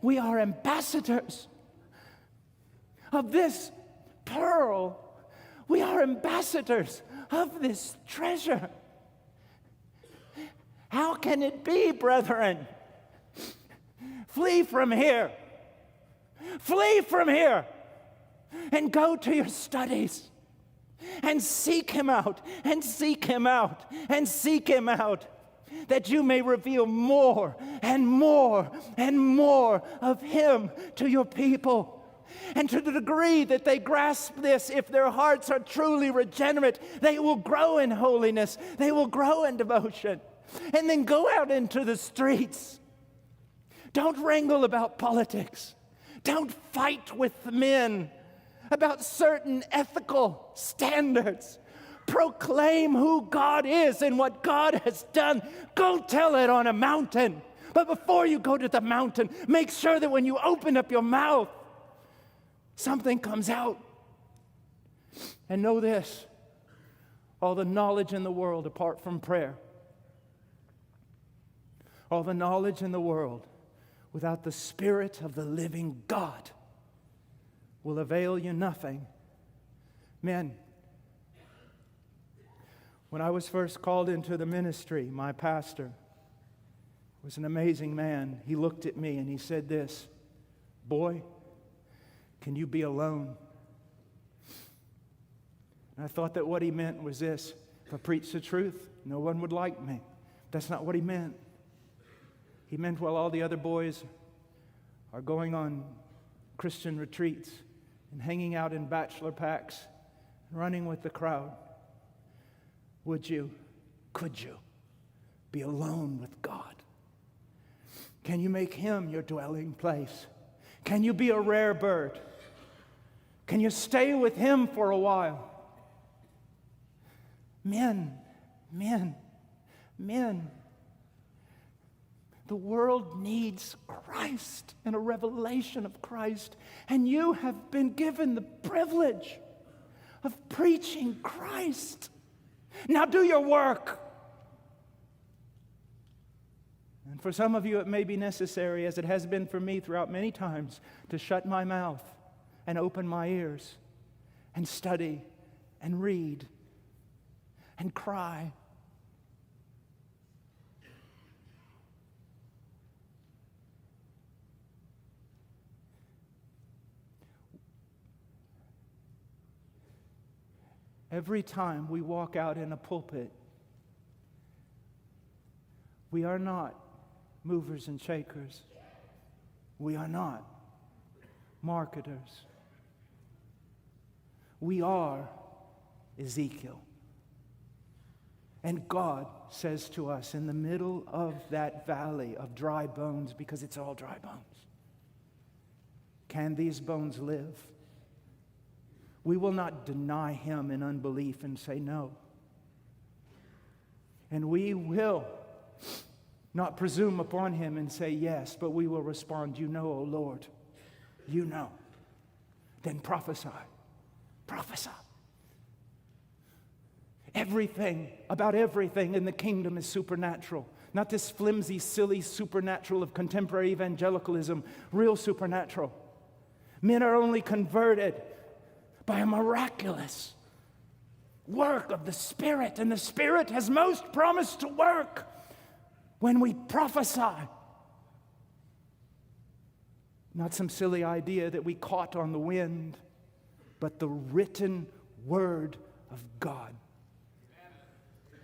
We are ambassadors of this pearl. We are ambassadors of this treasure. How can it be, brethren? Flee from here. Flee from here and go to your studies and seek him out and seek him out and seek him out, that you may reveal more and more and more of him to your people. And to the degree that they grasp this, if their hearts are truly regenerate, they will grow in holiness. They will grow in devotion. And then go out into the streets. Don't wrangle about politics. Don't fight with men about certain ethical standards. Proclaim who God is and what God has done. Go tell it on a mountain. But before you go to the mountain, make sure that when you open up your mouth, something comes out. And know this, all the knowledge in the world apart from prayer, all the knowledge in the world without the Spirit of the living God will avail you nothing. Men, when I was first called into the ministry, my pastor was an amazing man. He looked at me and he said this, "Boy, can you be alone?" And I thought that what he meant was this: if I preached the truth, no one would like me. That's not what he meant. He meant while all the other boys are going on Christian retreats and hanging out in bachelor packs and running with the crowd, could you be alone with God? Can you make him your dwelling place? Can you be a rare bird? Can you stay with him for a while? Men. The world needs Christ and a revelation of Christ. And you have been given the privilege of preaching Christ. Now do your work. And for some of you, it may be necessary, as it has been for me throughout many times, to shut my mouth and open my ears and study and read and cry. Every time we walk out in a pulpit, we are not movers and shakers. We are not marketers. We are Ezekiel. And God says to us in the middle of that valley of dry bones, because it's all dry bones, can these bones live? We will not deny him in unbelief and say no. And we will not presume upon him and say yes, but we will respond, "You know, O Lord, you know." Then prophesy. Prophesy. Everything, about everything in the kingdom is supernatural. Not this flimsy, silly supernatural of contemporary evangelicalism. Real supernatural. Men are only converted by a miraculous work of the Spirit. And the Spirit has most promised to work when we prophesy. Not some silly idea that we caught on the wind, but the written word of God.